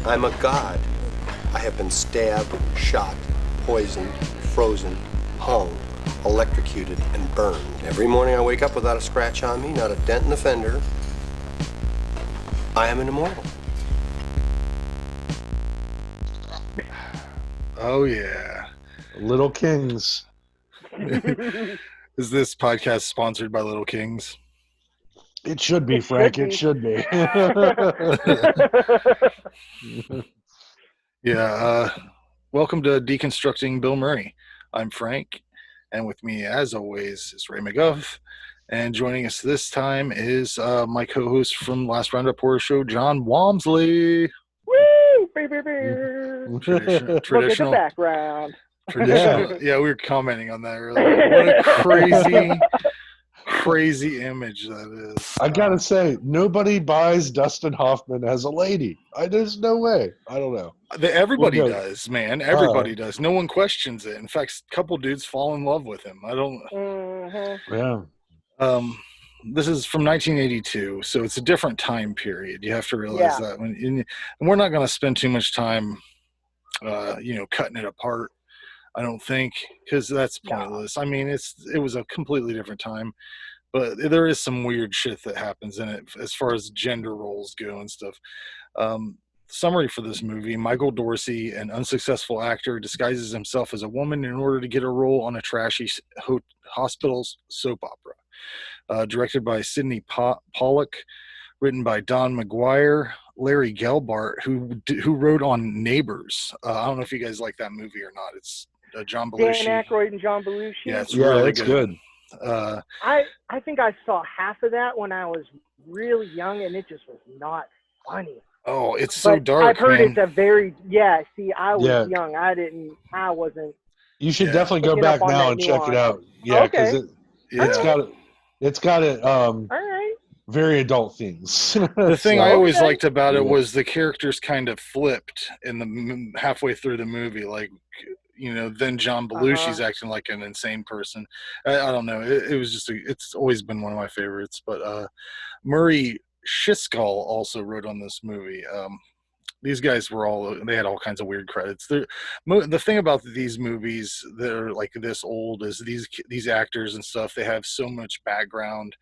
I'm a god. I have been stabbed, shot, poisoned, frozen, hung, electrocuted, and burned. Every morning I wake up without a scratch on me, not a dent in the fender. I am an immortal. Oh, yeah. Little Kings. Is this podcast sponsored by Little Kings? It should be, It Frank. should It be. should be. Yeah. Welcome to Deconstructing Bill Murray. I'm Frank, and with me, as always, is Ray McGuff. And joining us this time is my co-host from last Roundup Horror Show, John Wamsley. Woo! Look at the Traditional. background. Traditional. Yeah, we were commenting on that earlier. What a crazy image that is. I gotta say, nobody buys Dustin Hoffman as a lady. There's no way. I don't know. Everybody Well, no. does, man. Everybody does. No one questions it. In fact, a couple dudes fall in love with him. I don't. Mm-hmm. Yeah. This is from 1982, so it's a different time period. You have to realize that. And we're not going to spend too much time, cutting it apart. I don't think, because that's pointless. I mean, it was a completely different time, but there is some weird shit that happens in it as far as gender roles go and stuff. Summary for this movie: Michael Dorsey, an unsuccessful actor, disguises himself as a woman in order to get a role on a trashy hospital soap opera. Directed by Sidney Pollack, written by Don McGuire, Larry Gelbart, who wrote on Neighbors. I don't know if you guys like that movie or not. It's John Belushi. Dan Aykroyd and John Belushi. Yeah, it's really good. I think I saw half of that when I was really young, and it just was not funny. Oh, it's so dark. I've heard man. it's a very See, I was young. I wasn't. You should definitely go back now and check it out. Yeah, because it's got All right. very adult themes. The thing I always liked about it was the characters kind of flipped in the halfway through the movie, like. Then John Belushi's acting like an insane person. I don't know. It was just it's always been one of my favorites. But Murray Shiscall also wrote on this movie. These guys they had all kinds of weird credits. The thing about these movies that are like this old is these actors and stuff, they have so much background.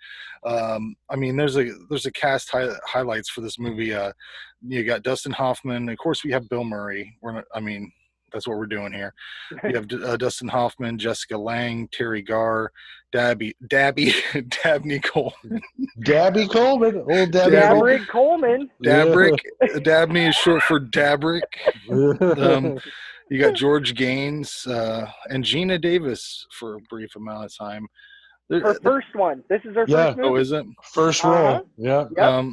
I mean, there's a cast highlights for this movie. You got Dustin Hoffman. Of course, we have Bill Murray. That's what we're doing here. We have Dustin Hoffman, Jessica Lange, Teri Garr, Dabney Coleman. Dabby Coleman. Old Dabby Dabrick Coleman. Dabrick. Dabney is short for Dabrick. You got George Gaynes and Geena Davis for a brief amount of time. Her first one. This is her first movie. Oh, is it? First role. Yeah. Yep.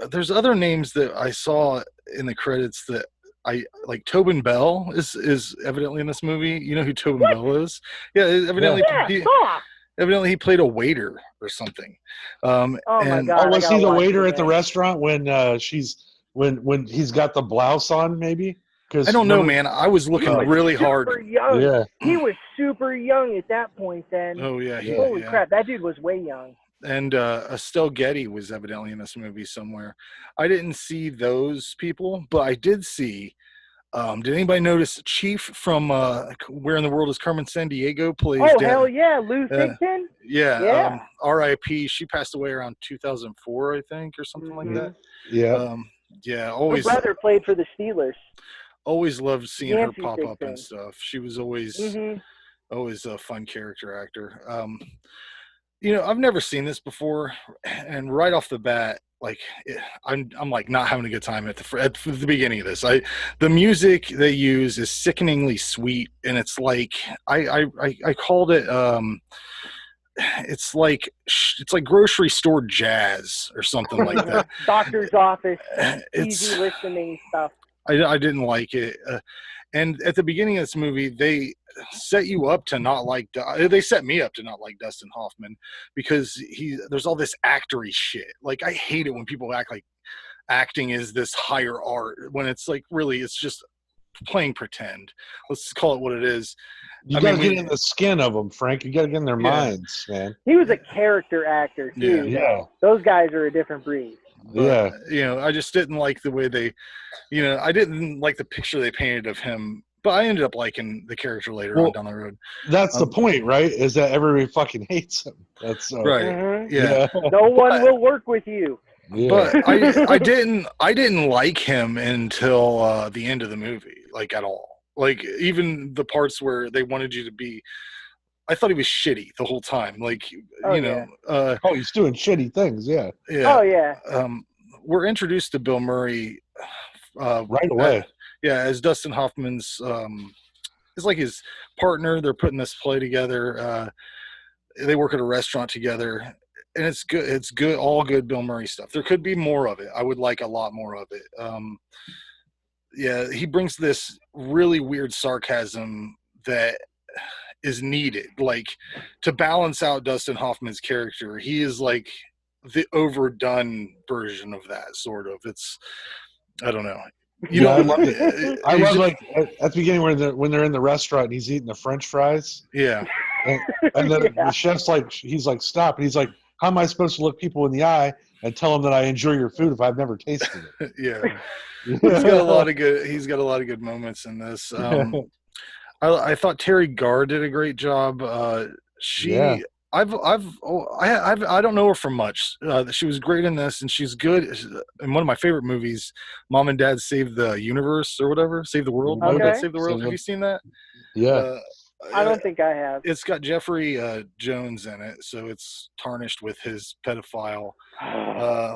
There's other names that I saw in the credits that I like. Tobin Bell is evidently in this movie. You know who Tobin Bell is? Yeah, evidently. Evidently, he played a waiter or something. My God! Was he the waiter at the restaurant when when he's got the blouse on? Maybe. I don't know, man. I was looking really hard. Young. Yeah. He was super young at that point. Then. Oh yeah. Holy crap! That dude was way young. And Estelle Getty was evidently in this movie somewhere. I didn't see those people, but I did see. Did anybody notice Chief from Where in the World is Carmen Sandiego plays? Oh, hell yeah, Lou Thigpen? Yeah. R.I.P. She passed away around 2004, I think, or something like that. Yeah. Always. Her brother played for the Steelers. Always loved seeing Nancy her pop up Thigpen. and stuff. She was always a fun character actor. I've never seen this before, and right off the bat, like I'm like not having a good time at the beginning of this. The music they use is sickeningly sweet, and it's like I called it it's like grocery store jazz or something like that. Doctor's office, It's easy listening stuff. I didn't like it. And at the beginning of this movie, they set you up to not like. They set me up to not like Dustin Hoffman because there's all this actory shit. Like I hate it when people act like acting is this higher art when it's like really it's just playing pretend. Let's call it what it is. You got to get in the skin of them, Frank. You got to get in their minds, man. He was a character actor too. Yeah. Those guys are a different breed. But, I just didn't like the way they, I didn't like the picture they painted of him. But I ended up liking the character later on down the road. That's the point, right? Is that everybody fucking hates him. That's right. Mhm. Yeah. No one will work with you. Yeah. But I didn't like him until the end of the movie, like at all. Like even the parts where they wanted you to be, I thought he was shitty the whole time. Like he's doing shitty things. Yeah. Oh yeah. We're introduced to Bill Murray right away. As Dustin Hoffman's it's like his partner. They're putting this play together. They work at a restaurant together. And it's good. It's good. All good Bill Murray stuff. There could be more of it. I would like a lot more of it. He brings this really weird sarcasm that is needed, like to balance out Dustin Hoffman's character. He is like the overdone version of that, sort of. It's, I don't know. I love it. I love like at the beginning when they're in the restaurant and he's eating the French fries. Yeah. And then the chef's like, he's like, stop. And he's like, how am I supposed to look people in the eye and tell them that I enjoy your food if I've never tasted it? He's got a lot of good moments in this. I thought Teri Garr did a great job. I don't know her from much. She was great in this, and she's good in one of my favorite movies, Mom and Dad Save the Universe or whatever, Save the World. Okay. Mom and Dad Save the World. Have you seen that? Yeah. I don't think I have. It's got Jeffrey Jones in it, so it's tarnished with his pedophile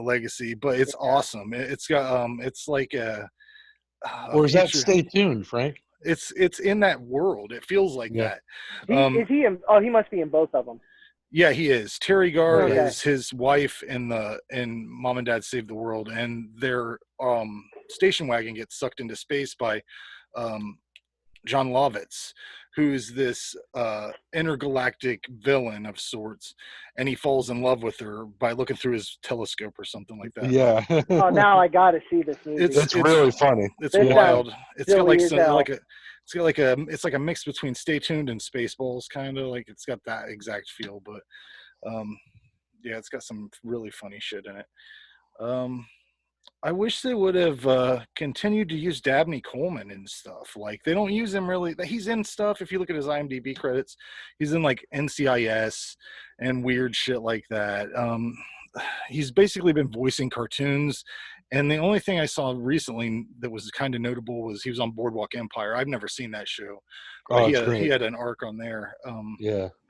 legacy, but it's awesome. It's got it's like a or is that Stay Tuned, Frank? It's in that world. It feels like that. Is he in? Oh, he must be in both of them. Yeah, he is. Teri Garr is his wife in Mom and Dad Save the World, and their station wagon gets sucked into space by John Lovitz, who's this intergalactic villain of sorts, and he falls in love with her by looking through his telescope or something like that. Yeah. Oh, now I got to see this movie. It's really funny. It's wild. It's got like it's like a mix between Stay Tuned and Spaceballs, kind of like it's got that exact feel, but it's got some really funny shit in it. I wish they would have continued to use Dabney Coleman and stuff. Like they don't use him really. He's in stuff. If you look at his IMDb credits, he's in like NCIS and weird shit like that. He's basically been voicing cartoons. And the only thing I saw recently that was kind of notable was he was on Boardwalk Empire. I've never seen that show. He had an arc on there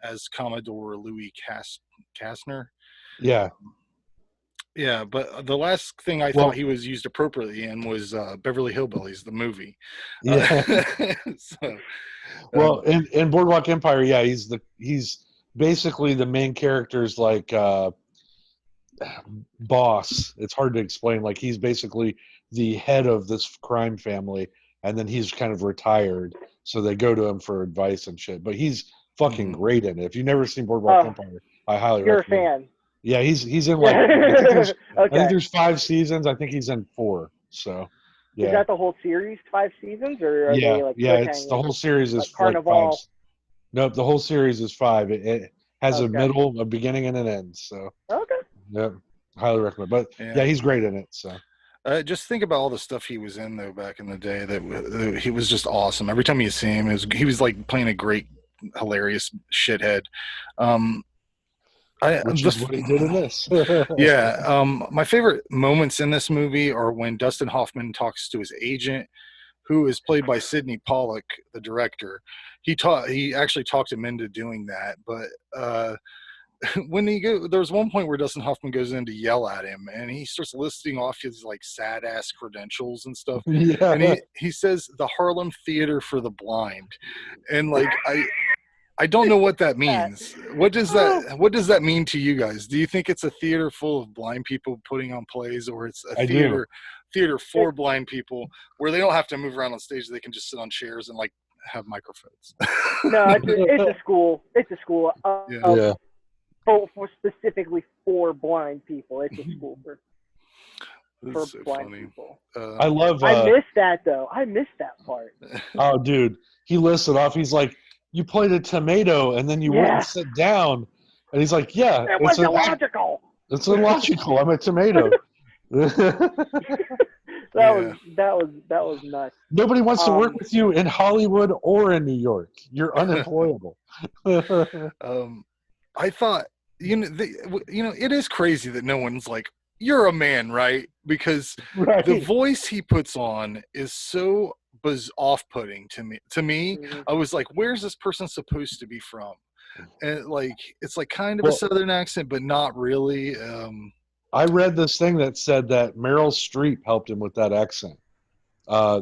as Commodore Louis Kastner. Yeah. Yeah, but the last thing I thought he was used appropriately in was Beverly Hillbillies, the movie. Yeah. In Boardwalk Empire, he's basically the main character's like boss. It's hard to explain. Like he's basically the head of this crime family, and then he's kind of retired, so they go to him for advice and shit. But he's fucking great in it. If you've never seen Boardwalk Empire, I highly recommend. You're a fan. Yeah, he's in like I think there's 5 seasons. I think he's in 4. So yeah. Is that the whole series, 5 seasons, or are they like it's the whole series is like Carnival? 5. Nope, the whole series is 5. It has a middle, a beginning, and an end. So yep, highly recommend. But he's great in it. So just think about all the stuff he was in though back in the day. That he was just awesome. Every time you see him, he was like playing a great, hilarious shithead. Which is what he did in this. My favorite moments in this movie are when Dustin Hoffman talks to his agent, who is played by Sidney Pollack, the director. He actually talked him into doing that, but there's one point where Dustin Hoffman goes in to yell at him, and he starts listing off his like sad ass credentials and stuff. Yeah. And he says the Harlem Theater for the Blind, and like I don't know what that means. What does that mean to you guys? Do you think it's a theater full of blind people putting on plays, or it's a theater for blind people where they don't have to move around on stage, they can just sit on chairs and like have microphones? No, it's a school. It's a school. Specifically for blind people. It's a school for so blind funny. people. I missed that though. I missed that part. Oh, dude, he listed off. He's like, "You played a tomato, and then you wouldn't sit down." And he's like, "Yeah, it was illogical. It's illogical. I'm a tomato." That was nuts. Nobody wants to work with you in Hollywood or in New York. You're unemployable. I thought, it is crazy that no one's like, you're a man, right? Because Right. the voice he puts on is so off-putting to me. Mhm. I was like, where's this person supposed to be from? And like, it's like kind of a Southern accent, but not really. I read this thing that said that Meryl Streep helped him with that accent.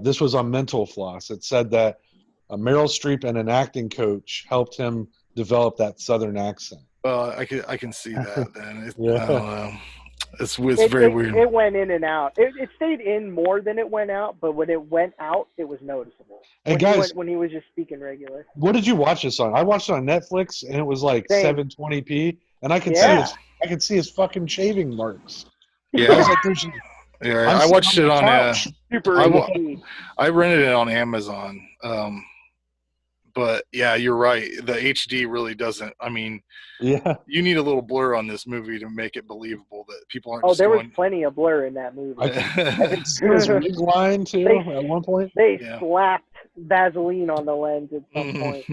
This was on Mental Floss. It said that Meryl Streep and an acting coach helped him develop that Southern accent. Well, I can see that then. Yeah. I don't know. It's very weird. It went in and out. It stayed in more than it went out, but when it went out, it was noticeable. And guys, when he was just speaking regular. What did you watch this on? I watched it on Netflix, and it was like Same. 720p, and I could see his fucking shaving marks. Yeah. I was like, I watched it on. Super I rented it on Amazon. But yeah, you're right. The HD really doesn't. I mean, you need a little blur on this movie to make it believable that people aren't. Oh, there was plenty of blur in that movie. I can see his wig line too at one point. They slapped Vaseline on the lens at some point.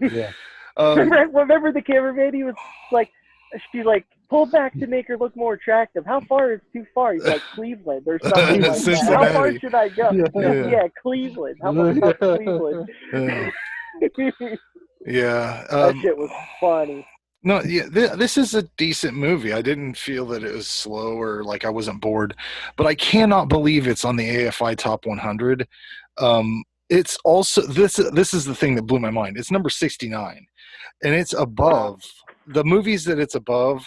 Yeah. Remember the cameraman? He was like, she's like, pull back to make her look more attractive. How far is too far? He's like, Cleveland or something like that. How far should I go? Yeah, Cleveland. How about Cleveland? Yeah. That shit was funny. No, yeah, this is a decent movie. I didn't feel that it was slow or like I wasn't bored, but I cannot believe it's on the AFI Top 100. It's also this is the thing that blew my mind. It's number 69, and it's above the movies that it's above: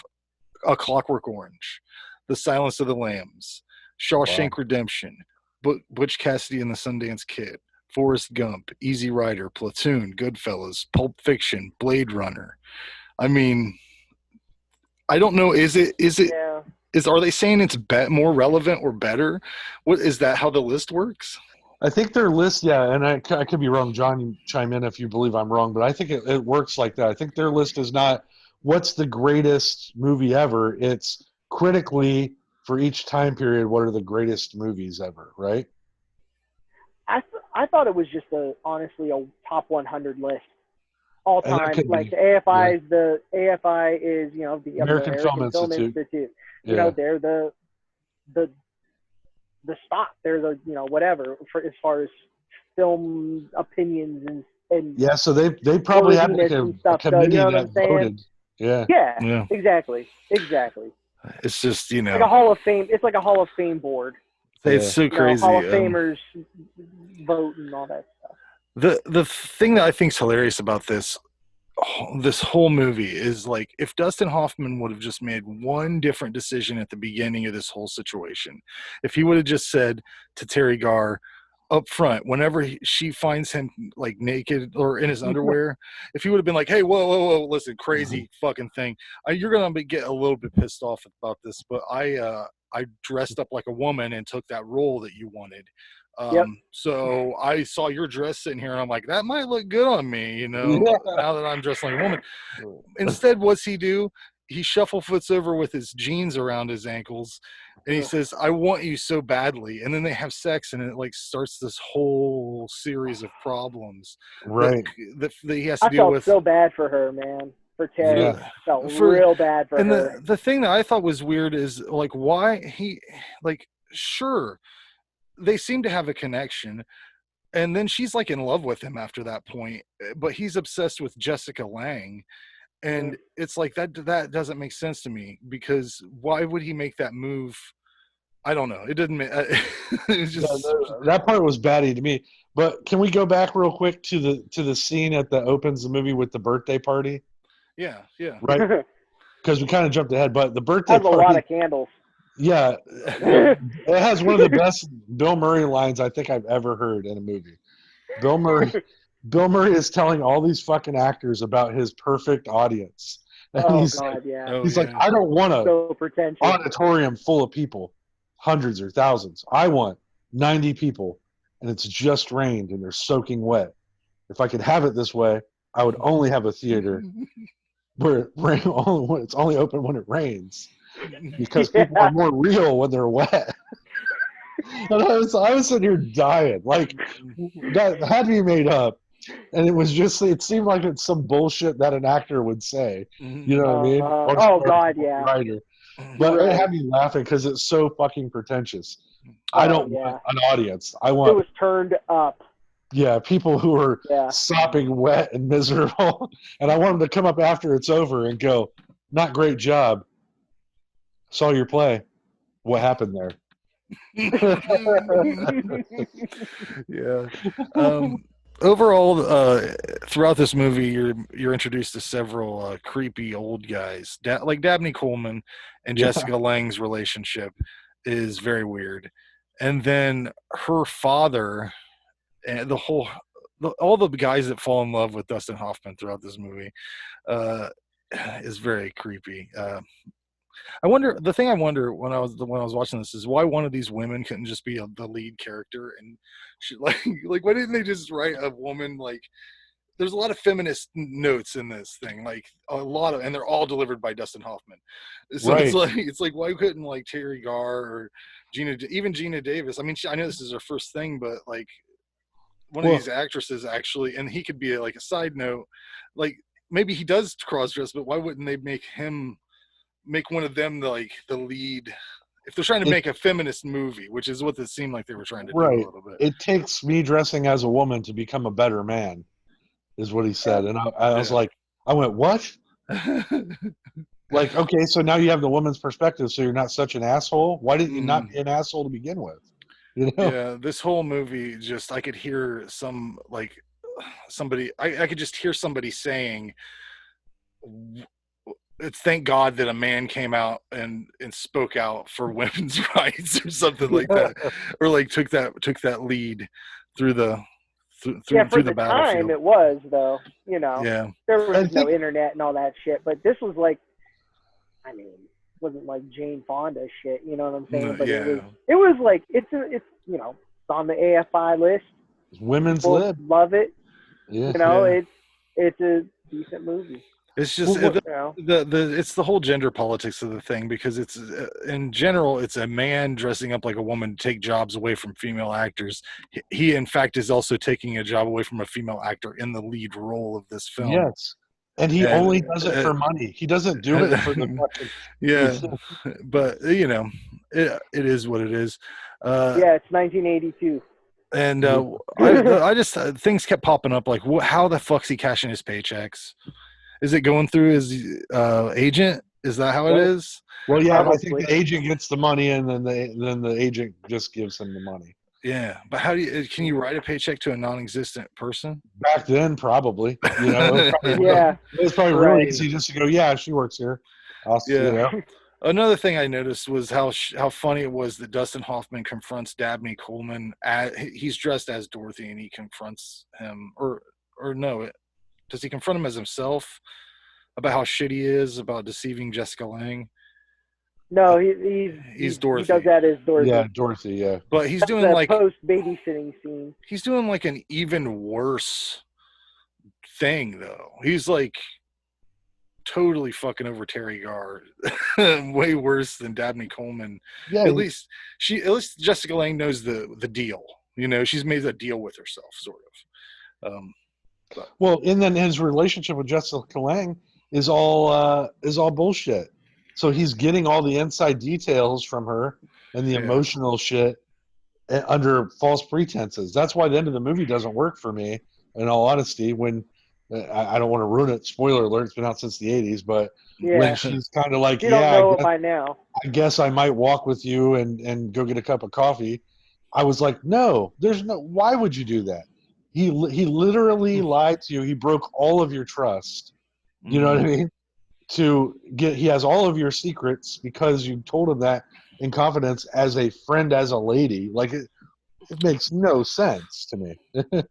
A Clockwork Orange, The Silence of the Lambs, Shawshank Redemption, Butch Cassidy and the Sundance Kid, Forrest Gump, Easy Rider, Platoon, Goodfellas, Pulp Fiction, Blade Runner. I mean, I don't know. Are they saying it's more relevant or better? What is that? How the list works? I think their list, and I could be wrong. John, chime in if you believe I'm wrong, but I think it works like that. I think their list is not what's the greatest movie ever. It's critically for each time period, what are the greatest movies ever, right? I thought it was just honestly a top 100 list all time. Like be. the AFI is the American Film Institute. You know, they're the stock. They're the whatever for as far as film opinions and so they probably have like a committee that voted. Yeah, exactly. It's just like a Hall of Fame. It's like a Hall of Fame board. It's so crazy. Hall of Famers vote and all that stuff. The thing that I think is hilarious about this whole movie is like if Dustin Hoffman would have just made one different decision at the beginning of this whole situation, if he would have just said to Teri Garr up front, whenever she finds him like naked or in his underwear, if he would have been like, hey, whoa, listen, crazy fucking thing, you're gonna get a little bit pissed off about this, but I dressed up like a woman and took that role that you wanted. So I saw your dress sitting here and I'm like, that might look good on me, now that I'm dressed like a woman. Instead, what's he do? He shuffle-foots over with his jeans around his ankles and he says, I want you so badly. And then they have sex and it like starts this whole series of problems that he has to deal with. I felt so bad for her, man. For Teri, felt real bad for her. And the thing that I thought was weird is like why sure, they seem to have a connection, and then she's like in love with him after that point, but he's obsessed with Jessica Lange, and it's like that doesn't make sense to me because why would he make that move? I don't know. It didn't. It was just that part was batty to me. But can we go back real quick to the scene that opens the movie with the birthday party? Yeah. Right. Because we kind of jumped ahead, but the birthday party has a lot of candles. Yeah, it has one of the best Bill Murray lines I think I've ever heard in a movie. Bill Murray is telling all these fucking actors about his perfect audience. And he's like, I don't want an auditorium full of people, hundreds or thousands. I want 90 people, and it's just rained and they're soaking wet. If I could have it this way, I would only have a theater where it's only open when it rains. because people are more real when they're wet. And I was sitting here dying. Like, that had to be made up. And it seemed like it's some bullshit that an actor would say. You know what I mean? Oh, God, yeah. Writer. But it had me laughing because it's so fucking pretentious. I don't want an audience. I want. It was turned up. Yeah, people who are sopping wet and miserable. And I want them to come up after it's over and go, not great job. Saw your play. What happened there? Yeah. Overall, throughout this movie, you're introduced to several creepy old guys, like Dabney Coleman and Jessica Lange's relationship is very weird, and then her father and all the guys that fall in love with Dustin Hoffman throughout this movie is very creepy. I wonder when I was watching this is why one of these women couldn't just be the lead character, and she like why didn't they just write a woman? Like, there's a lot of feminist notes in this thing, like a lot of, and they're all delivered by Dustin Hoffman. So it's like why couldn't like Teri Garr or Geena Davis? I mean, I know this is her first thing, but like one of these actresses actually, and he could be like a side note, like maybe he does cross dress, but why wouldn't they make one of them the lead if they're trying to make a feminist movie, which is what it seemed like they were trying to do a little bit. It takes me dressing as a woman to become a better man, is what he said. And I was like, I went, what? Like, okay, so now you have the woman's perspective, so you're not such an asshole? Why didn't you not be an asshole to begin with? You know? Yeah, this whole movie just, I could hear I could just hear somebody saying, it's thank God that a man came out and spoke out for women's rights or something like that, or like took that lead through the for the battlefield. time it was, though, you know. Yeah. There was no internet and all that shit, but this was like, I mean, wasn't like Jane Fonda shit, you know what I'm saying? But it was like it's you know, it's on the AFI list. Women's lib. Love it. Yeah. You know, it's a decent movie. It's just it's the whole gender politics of the thing, because it's in general it's a man dressing up like a woman to take jobs away from female actors. He in fact is also taking a job away from a female actor in the lead role of this film. Yes. And he only does it for money. He doesn't do it for the fucking but you know, it is what it is. It's 1982. And I just things kept popping up like, how the fuck's he cashing his paychecks? Is it going through his agent? Is that how it is? Well, yeah, I think the agent gets the money, and then the agent just gives him the money. Yeah, but can you write a paycheck to a non-existent person? Back then, probably. You know, it was probably really easy just to go, yeah, she works here. You know. Another thing I noticed was how funny it was that Dustin Hoffman confronts Dabney Coleman. He's dressed as Dorothy, and he confronts him, or no, does he confront him as himself about how shitty he is about deceiving Jessica Lange? No, he's Dorothy. He does that as Dorothy. Yeah, Dorothy. Yeah, but he's doing like post babysitting scene. He's doing like an even worse thing, though. He's like totally fucking over Teri Garr, way worse than Dabney Coleman. Yeah, at least Jessica Lange knows the deal. You know, she's made a deal with herself, sort of. Well, and then his relationship with Jessica Lange is all bullshit. So he's getting all the inside details from her and the emotional shit under false pretenses. That's why the end of the movie doesn't work for me, in all honesty. When I don't want to ruin it. Spoiler alert, it's been out since the 80s, but when she's kind of like, you don't know it by now. I guess I might walk with you and go get a cup of coffee. I was like, no, why would you do that? He literally lied to you. He broke all of your trust. You know what I mean? He has all of your secrets because you told him that in confidence as a friend, as a lady. Like, it makes no sense to me. You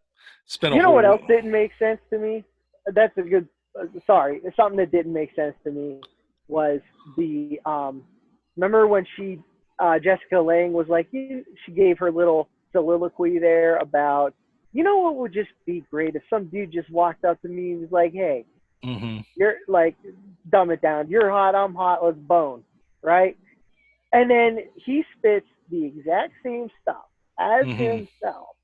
know what else didn't make sense to me? That's a good. Sorry, something that didn't make sense to me was the. Remember when Jessica Lange was like, she gave her little soliloquy there about, you know what would just be great if some dude just walked up to me and was like, hey, you're like, dumb it down. You're hot, I'm hot, let's bone. right? And then he spits the exact same stuff as himself.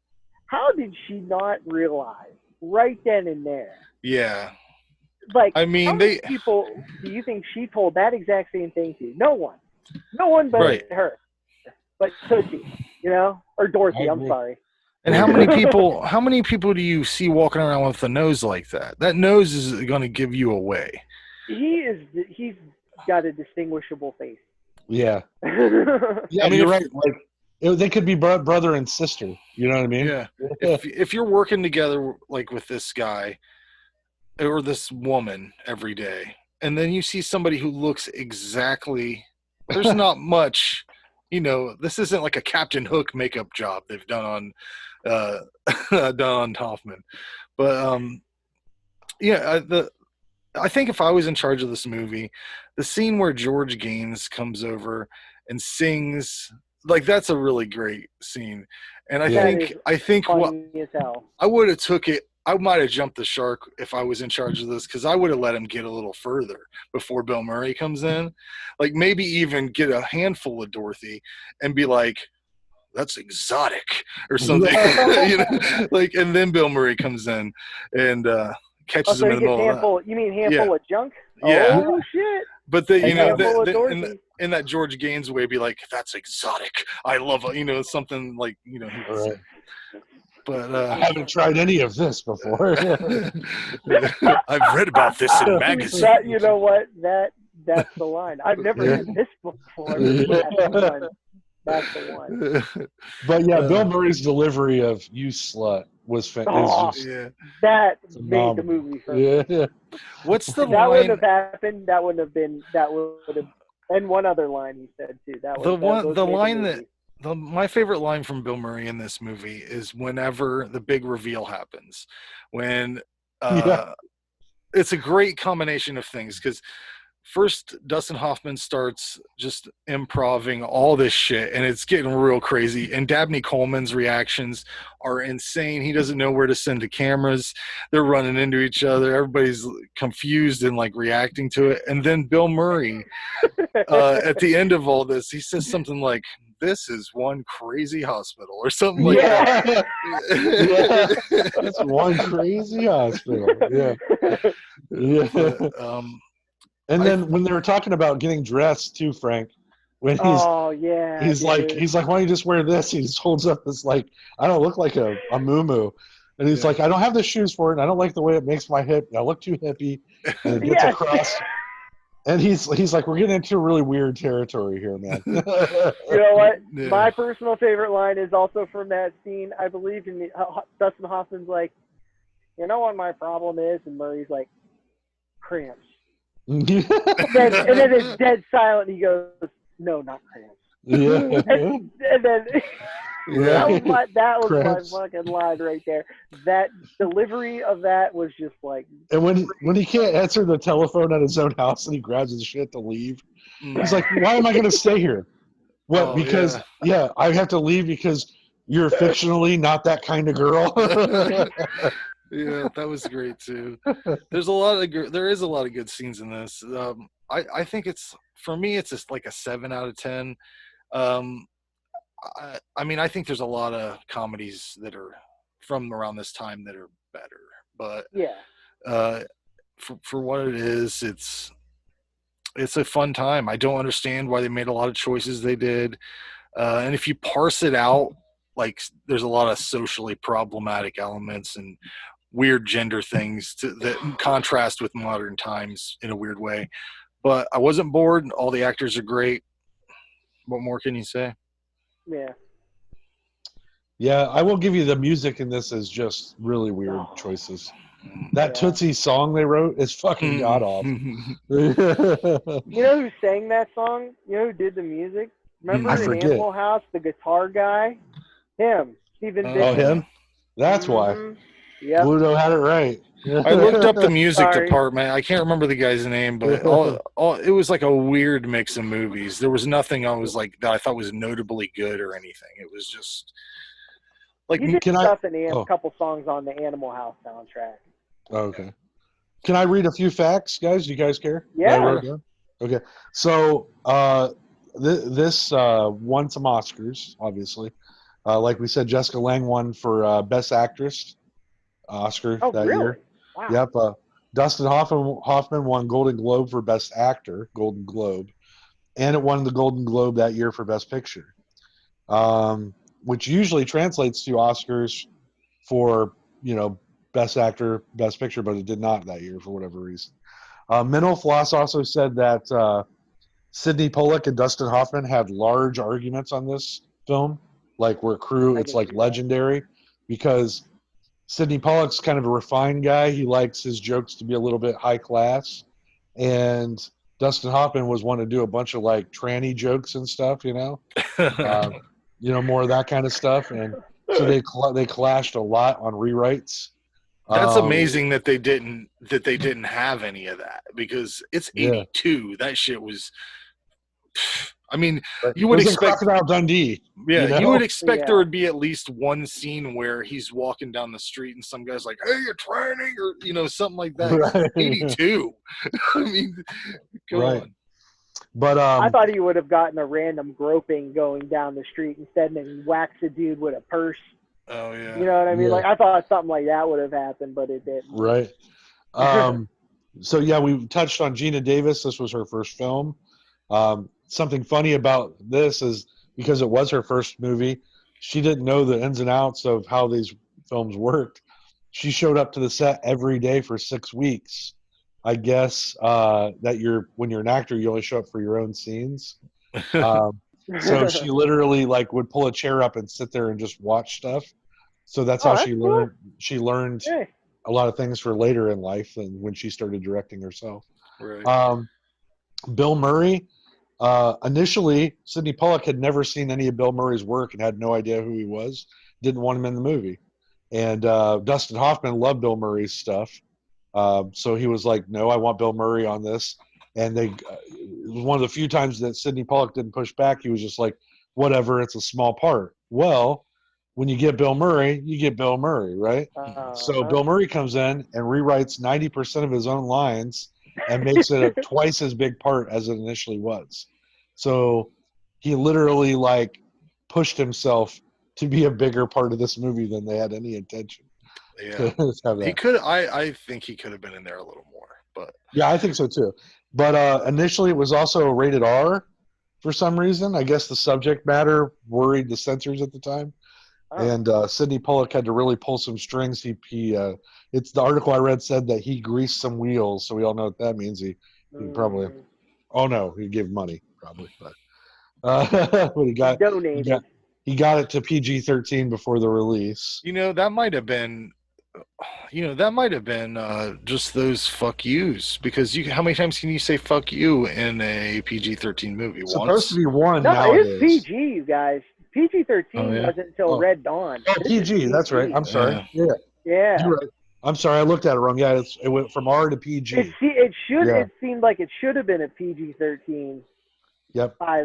How did she not realize right then and there? Yeah. Like, I mean, how many people do you think she told that exact same thing to? No one. No one but her. But Tootsie, or Dorothy, I'm sorry. And how many people do you see walking around with a nose like that? That nose is going to give you away. He's got a distinguishable face. Yeah. Yeah, I mean, you're right. Like, they could be brother and sister. You know what I mean? Yeah. If you're working together, like with this guy or this woman every day, and then you see somebody who looks exactly, there's not much, this isn't like a Captain Hook makeup job they've done on Hoffman. But I think if I was in charge of this movie, the scene where George Gaynes comes over and sings, like, that's a really great scene. And I think what I would have took it, I might have jumped the shark if I was in charge of this, because I would have let him get a little further before Bill Murray comes in. Like, maybe even get a handful of Dorothy and be like, that's exotic or something. And then Bill Murray comes in and catches him in the middle of that. You mean handful of junk? Yeah. Oh, shit. But in that George Gaynes way, be like, that's exotic. I love it. Something like, Right. But I haven't tried any of this before. I've read about this in magazines. You know what? That's the line. I've never heard this before. That's the one. But yeah, Bill Murray's delivery of "you slut" was that made the movie for me. Yeah. What's the line? That wouldn't have happened. That would have, and one other line he said too. My favorite line from Bill Murray in this movie is whenever the big reveal happens, when it's a great combination of things, because first Dustin Hoffman starts just improvising all this shit, and it's getting real crazy, and Dabney Coleman's reactions are insane. He doesn't know where to send the cameras. They're running into each other. Everybody's confused and like reacting to it. And then Bill Murray at the end of all this, he says something like, "This is one crazy hospital," or something like that. That's one crazy hospital. Yeah. And then when they were talking about getting dressed too, Frank, when he's like, why don't you just wear this? He just holds up this, like, I don't look like a muumuu. And he's like, I don't have the shoes for it, and I don't like the way it makes my hip. I look too hippie. And it gets across. And he's like, we're getting into really weird territory here, man. You know what? Yeah. My personal favorite line is also from that scene. I believe Dustin Hoffman's like, you know what my problem is? And Murray's like, cramps. and then it's dead silent. And he goes, "No, not cramps." Yeah. and then that was my fucking line right there. That delivery of that was just like. And when he can't answer the telephone at his own house and he grabs his shit to leave, he's like, "Why am I going to stay here? What? Because I have to leave because you're fictionally not that kind of girl." Yeah, that was great too. There is a lot of good scenes in this. I think for me it's just like a 7 out of 10. I mean, I think there's a lot of comedies that are from around this time that are better, but for what it is, it's a fun time. I don't understand why they made a lot of choices they did, and if you parse it out, like, there's a lot of socially problematic elements and weird gender things that contrast with modern times in a weird way. But I wasn't bored. All the actors are great. What more can you say? Yeah, I will give you the music in this is just really weird choices. That Tootsie song they wrote is fucking god awful. You know who sang that song? You know who did the music? Remember in Animal House, the guitar guy? Him. Stephen Dixon. Oh, him? That's why. Yep. Bluto had it right. I looked up the music department. I can't remember the guy's name, but it was like a weird mix of movies. There was nothing I was like that I thought was notably good or anything. It was just like, he did a couple songs on the Animal House soundtrack. Okay. Can I read a few facts, guys? Do you guys care? Yeah. Okay, so this won some Oscars, obviously. Like we said, Jessica Lange won for Best Actress Oscar that really? year. Wow. Yep. Dustin Hoffman won Golden Globe for Best Actor, Golden Globe, and it won the Golden Globe that year for Best Picture, which usually translates to Oscars for Best Actor, Best Picture, but it did not that year for whatever reason. Mental Floss also said that Sidney Pollack and Dustin Hoffman had large arguments on this film, like where crew, it's like legendary, because Sidney Pollack's kind of a refined guy. He likes his jokes to be a little bit high class, and Dustin Hoffman was one to do a bunch of like tranny jokes and stuff, more of that kind of stuff, and so they clashed a lot on rewrites. That's amazing that they didn't have any of that, because it's 82. That shit was. I mean, you would expect Crocodile Dundee. Yeah, you would expect there would be at least one scene where he's walking down the street and some guy's like, "Hey, you're training," or something like that. Right. 82. I mean, come on. But I thought he would have gotten a random groping going down the street instead, and then whacked a dude with a purse. Oh yeah. You know what I mean? Yeah. Like I thought something like that would have happened, but it didn't. Right. So yeah, we touched on Geena Davis. This was her first film. Something funny about this is because it was her first movie, she didn't know the ins and outs of how these films worked. She showed up to the set every day for 6 weeks. I guess that when you're an actor, you only show up for your own scenes. So she literally would pull a chair up and sit there and just watch stuff. So that's how she learned. Cool. She learned a lot of things for later in life than when she started directing herself. Right. Bill Murray. Initially, Sidney Pollack had never seen any of Bill Murray's work and had no idea who he was. Didn't want him in the movie. And Dustin Hoffman loved Bill Murray's stuff. So he was like, no, I want Bill Murray on this. And it was one of the few times that Sidney Pollack didn't push back. He was just like, whatever, it's a small part. Well, when you get Bill Murray, you get Bill Murray, right? So Bill Murray comes in and rewrites 90% of his own lines and makes it a twice as big part as it initially was. So he literally pushed himself to be a bigger part of this movie than they had any intention. Yeah, he could. I think he could have been in there a little more, but yeah, I think so too. But initially, it was also rated R for some reason. I guess the subject matter worried the censors at the time, and Sidney Pollack had to really pull some strings. It's the article I read said that he greased some wheels, so we all know what that means. He probably. Oh no, he gave money probably, but he donated. He got it to PG-13 before the release. That might have been. That might have been just those fuck yous, because how many times can you say fuck you in a PG-13 movie? It's supposed to be one. No, nowadays. It's PG, you guys. PG-13 wasn't until Red Dawn. Oh, PG. That's right. I'm sorry. Yeah. You're right. I'm sorry. I looked at it wrong. Yeah, it went from R to PG. It seemed like it should have been a PG-13. Yep. By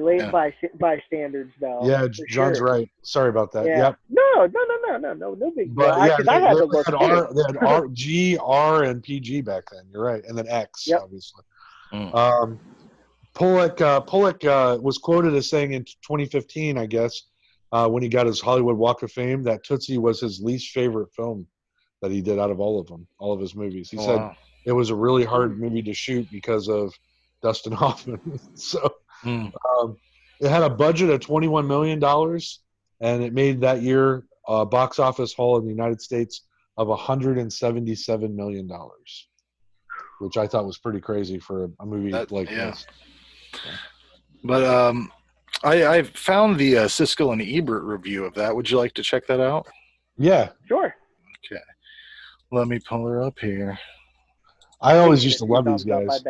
standards, though. Yeah, John's right. Sorry about that. Yeah. Yep. No big deal. But I had to look. They had R, G, R, and PG back then. You're right, and then X, obviously. Pollack was quoted as saying in 2015, I guess, when he got his Hollywood Walk of Fame, that Tootsie was his least favorite film that he did out of all of his movies. He said it was a really hard movie to shoot because of Dustin Hoffman. So. It had a budget of $21 million, and it made that year a box office haul in the United States of $177 million, which I thought was pretty crazy for a movie this. Yeah. But I found the Siskel and Ebert review of that. Would you like to check that out? Yeah. Sure. Okay. Let me pull her up here. I always used to love these guys.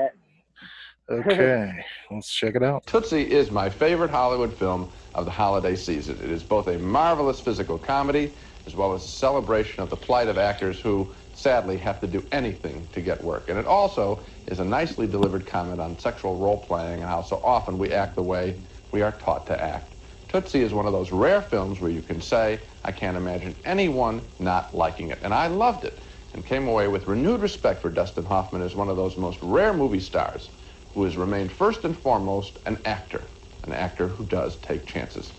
Okay, let's check it out. Tootsie is my favorite Hollywood film of the holiday season. It is both a marvelous physical comedy as well as a celebration of the plight of actors who, sadly, have to do anything to get work. And it also is a nicely delivered comment on sexual role-playing and how so often we act the way we are taught to act. Tootsie is one of those rare films where you can say, I can't imagine anyone not liking it. And I loved it and came away with renewed respect for Dustin Hoffman as one of those most rare movie stars who has remained first and foremost an actor who does take chances.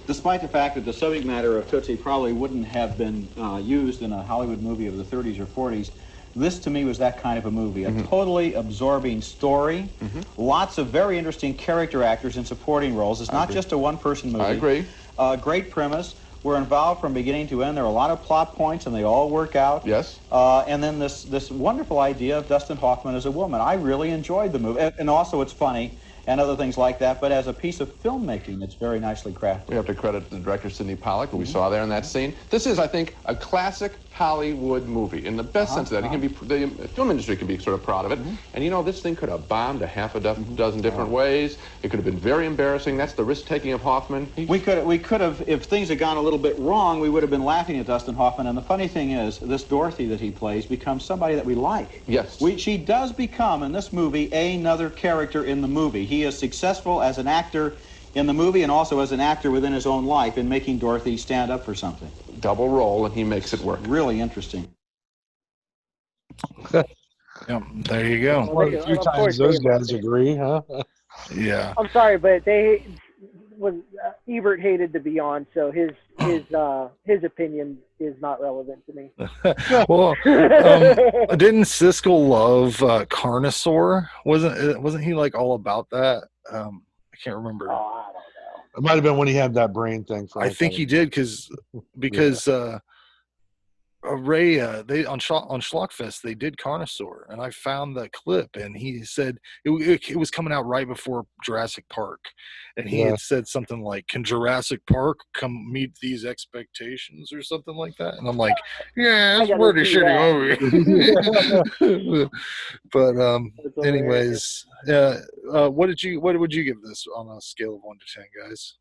Despite the fact that the subject matter of Tootsie probably wouldn't have been used in a Hollywood movie of the 30s or 40s, this to me was that kind of a movie. A totally absorbing story, lots of very interesting character actors in supporting roles. It's not just a one-person movie. I agree. Great premise. We're involved from beginning to end. There are a lot of plot points, and they all work out. Yes. And then this wonderful idea of Dustin Hoffman as a woman. I really enjoyed the movie. And also it's funny and other things like that. But as a piece of filmmaking, it's very nicely crafted. We have to credit the director, Sidney Pollack, who we saw there in that scene. This is, I think, a classic Hollywood movie in the best sense of that. The film industry can be sort of proud of it. And you know, this thing could have bombed a half a dozen different ways. It could have been very embarrassing. That's the risk-taking of Hoffman. We could have, if things had gone a little bit wrong, we would have been laughing at Dustin Hoffman. And the funny thing is, this Dorothy that he plays becomes somebody that we like. Yes. She does become, in this movie, another character in the movie. He is successful as an actor in the movie and also as an actor within his own life in making Dorothy stand up for something. Double role, and he makes it work. Really interesting. Yeah, there you go. Well, a few times those guys agree, huh? Yeah. I'm sorry, but Ebert hated to be on, so his opinion is not relevant to me. Well, didn't Siskel love Carnosaur? Wasn't he like all about that? I can't remember. Oh, I don't know. It might have been when he had that brain thing. I think he did because Ray they on Schlockfest they did Carnosaur, and I found the clip, and he said it was coming out right before Jurassic Park, and he had said something like, "Can Jurassic Park come meet these expectations?" or something like that, and I'm like, "Yeah, it's a pretty shitty movie." But anyways, what would you give this on a scale of 1 to 10, guys?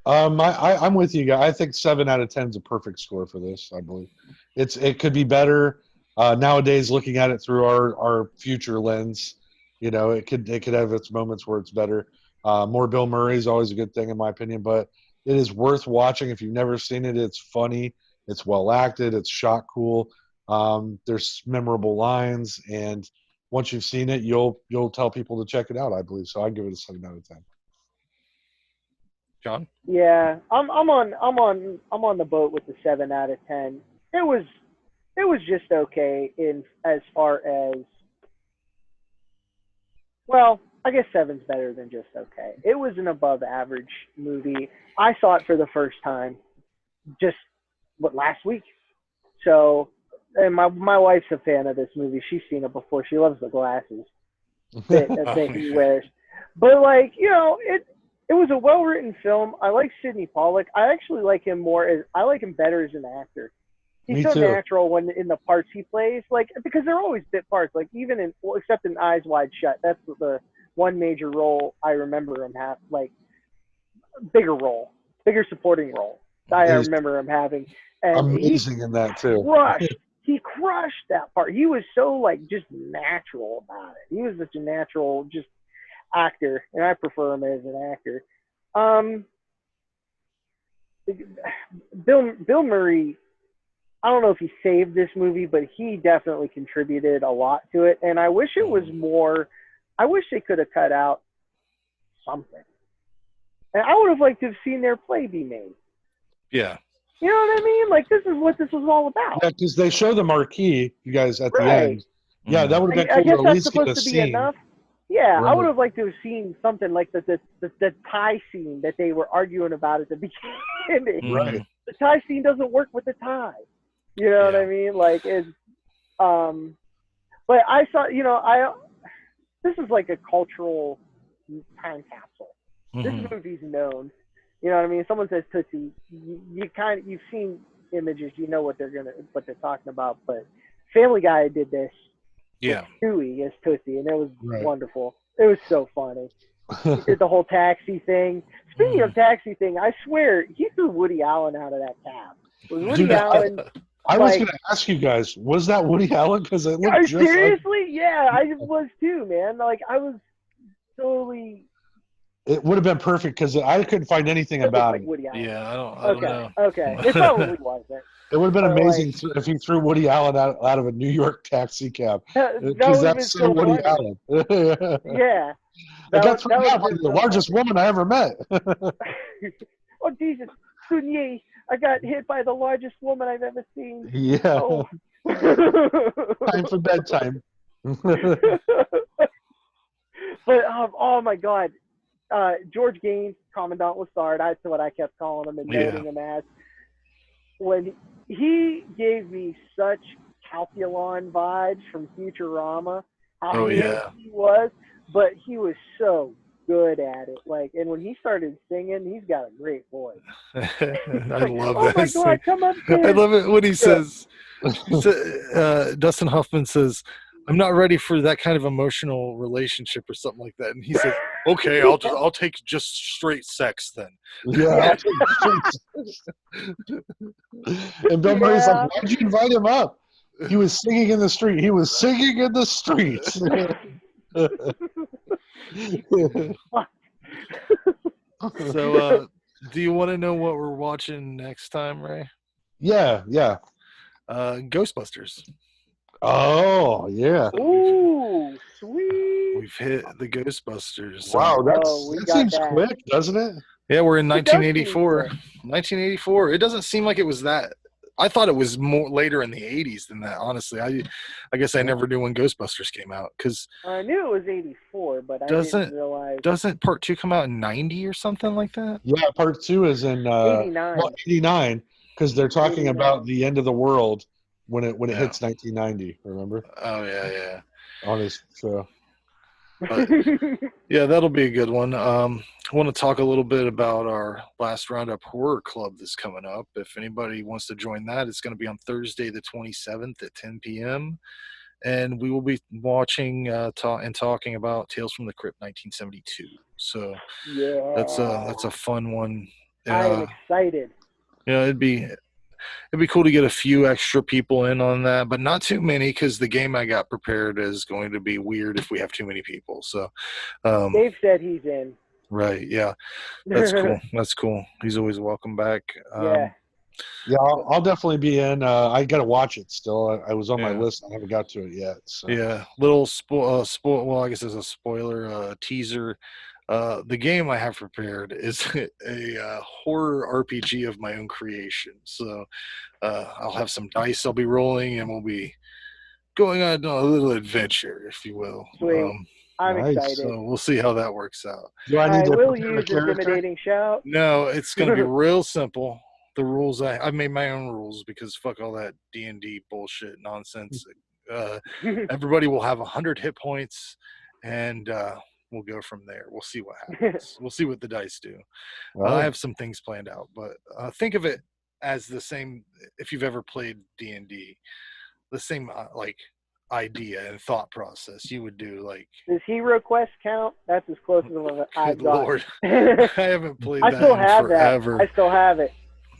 I'm with you guys. I think 7 out of 10 is a perfect score for this. I believe it could be better nowadays. Looking at it through our future lens, you know, it could have its moments where it's better. More Bill Murray is always a good thing in my opinion, but it is worth watching if you've never seen it. It's funny, it's well acted, it's shot cool. There's memorable lines, and once you've seen it, you'll tell people to check it out. I believe so. I'd give it a 7 out of 10. John? Yeah, I'm on the boat with the 7 out of 10. It was just okay in as far as, well, I guess 7's better than just okay. It was an above average movie. I saw it for the first time just last week. So, and my wife's a fan of this movie. She's seen it before. She loves the glasses that he wears. But like, you know, it was a well-written film. I like Sidney Pollack. I actually like him I like him better as an actor. He's so natural when in the parts he plays, like, because they're always bit parts, like even except in Eyes Wide Shut. That's the one major role I remember him have, like bigger supporting role. I remember him having. And amazing in that too. He crushed that part. He was so like just natural about it. He was such a natural just actor, and I prefer him as an actor. Bill Murray, I don't know if he saved this movie, but he definitely contributed a lot to it, and I wish it was more. I wish they could have cut out something, and I would have liked to have seen their play be made. Yeah. You know what I mean? Like, this is what this was all about. Yeah, because they show the marquee, you guys, at the end. Yeah, that would have been cool. I guess to at that's least get a supposed to be scene. enough. Yeah, Right. I would have liked to have seen something like the tie scene that they were arguing about at the beginning. Right. The tie scene doesn't work with the tie. You know what I mean? Like, it's, but I saw, you know, this is like a cultural time capsule. This movie's known. You know what I mean? If someone says Tootsie, you've seen images, you know what they're talking about. But Family Guy did this. Yeah. Stewie as Tootsie, and it was wonderful. It was so funny. He did the whole taxi thing. Speaking of taxi thing, I swear he threw Woody Allen out of that cab. Was Woody Allen? I was going to ask you guys, was that Woody Allen? Because it looked just seriously? Yeah, I was too, man. Like, I was totally. It would have been perfect because I couldn't find anything about like it. Woody Allen. Yeah, I don't know. Okay. It probably wasn't. It would have been amazing if he threw Woody Allen out of a New York taxi cab. Because that's so Woody Allen. Yeah. I got thrown out by the largest woman I ever met. Oh, Jesus. Sunye, I got hit by the largest woman I've ever seen. Yeah. Oh. Time for bedtime. But, oh, my God. George Gaynes, Commandant Lassard, that's what I kept calling him and noting him as. When he gave me such Calculon vibes from Futurama, how he was, but he was so good at it. Like, and when he started singing, he's got a great voice. I love oh that. My God, come upstairs. I love it when he says, Dustin Hoffman says, I'm not ready for that kind of emotional relationship or something like that. And he says, okay, I'll take just straight sex then. Yeah. And Bill Murray's like, why'd you invite him up? He was singing in the street. He was singing in the streets. So, do you want to know what we're watching next time, Ray? Yeah. Ghostbusters. Oh, yeah. Ooh, sweet. We've hit the Ghostbusters. Wow, that seems quick, doesn't it? Yeah, we're in 1984. 1984. It doesn't seem like it was that. I thought it was more later in the 80s than that, honestly. I guess I never knew when Ghostbusters came out. Cause I knew it was 84, but I didn't realize. Doesn't Part 2 come out in 90 or something like that? Yeah, Part 2 is in 89. 89, because they're talking about the end of the world when it hits 1990, remember? Oh, yeah. On his show. But, yeah, that'll be a good one. I want to talk a little bit about our last Roundup Horror Club that's coming up. If anybody wants to join that, it's going to be on Thursday the 27th at 10 p.m. And we will be watching and talking about Tales from the Crypt 1972. So that's a fun one. I'm excited. Yeah, it'd be cool to get a few extra people in on that, but not too many, because the game I got prepared is going to be weird if we have too many people. So Dave said he's in. Right, yeah. That's cool. That's cool. He's always welcome back. Yeah, I'll definitely be in. I got to watch it still. I was on my list. I haven't got to it yet. So. Yeah, little well, I guess it's a spoiler teaser. The game I have prepared is a horror RPG of my own creation. So I'll have some dice I'll be rolling, and we'll be going on a little adventure, if you will. Sweet. I'm excited. So we'll see how that works out. Do I need to will use intimidating shout. No, it's going to be real simple. The rules, I made my own rules, because fuck all that D&D bullshit nonsense. Everybody will have 100 hit points, and we'll go from there. We'll see what happens. We'll see what the dice do. I have some things planned out, but think of it as the same. If you've ever played D&D, the same like idea and thought process you would do. Like, does Hero Quest count? That's as close as I've got. Lord, I haven't played that in forever. I still have it.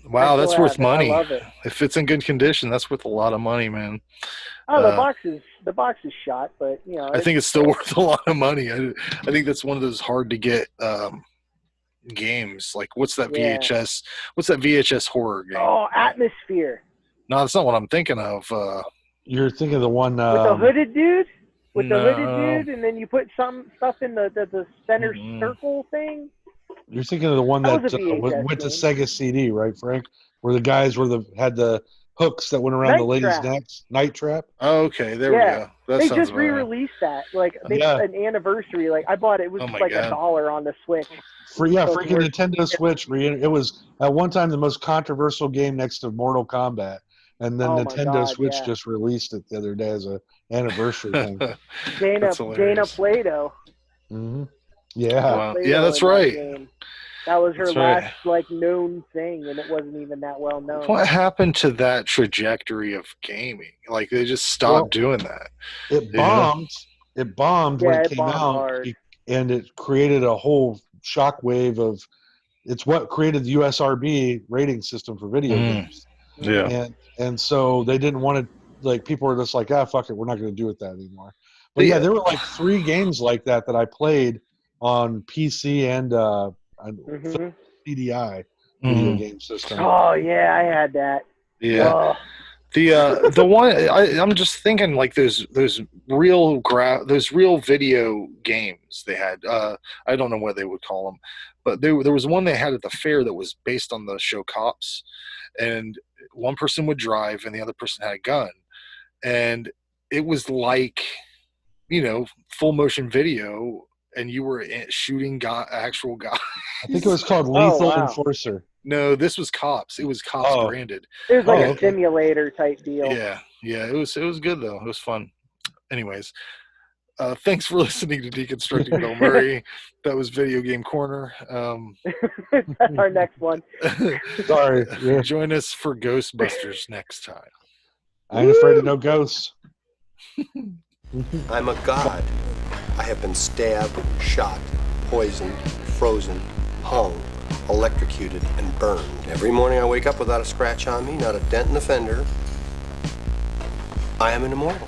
Wow, that's worth money. I love it. If it's in good condition, that's worth a lot of money, man. Oh, the box is shot, but you know. I think it's still worth a lot of money. I think that's one of those hard to get games. Like, what's that VHS? What's that VHS horror game? Oh, Atmosphere. No, that's not what I'm thinking of. You're thinking of the one with the hooded dude. With the hooded dude, and then you put some stuff in the center circle thing. You're thinking of the one that went to Sega CD, right, Frank? Where the guys had the hooks that went around the ladies' necks. Night Trap. Oh, okay, there we go. They just re-released that, like an anniversary. Like I bought it. It was like $1 on the Switch. Freaking Nintendo Switch. It was at one time the most controversial game next to Mortal Kombat, and then Nintendo Switch just released it the other day as an anniversary thing. Dana Plato. Mm-hmm. Yeah. Wow. Yeah, that's right. That was her last known thing, and it wasn't even that well known. What happened to that trajectory of gaming? Like, they just stopped doing that. It bombed. It bombed when it came out, and it created a whole shockwave of. It's what created the USRB rating system for video games. Yeah. And so they didn't want to. Like, people were just like, fuck it, we're not going to do it that anymore. But there were like 3 games like that I played on PC and CDI video game system. Oh yeah, I had that. Yeah, The one I'm just thinking like those real video games they had. I don't know what they would call them, but there was one they had at the fair that was based on the show Cops, and one person would drive and the other person had a gun, and it was like, you know, full motion video, and you were shooting actual guys. I think it was called Lethal Enforcer. No, this was Cops. It was Cops branded. It was like a simulator type deal. Yeah. It was good though. It was fun. Anyways, thanks for listening to Deconstructing Bill Murray. That was Video Game Corner. Our next one. Sorry. Yeah. Join us for Ghostbusters next time. I ain't afraid of no ghosts. I'm a god. I have been stabbed, shot, poisoned, frozen, hung, electrocuted, and burned. Every morning I wake up without a scratch on me, not a dent in the fender. I am an immortal.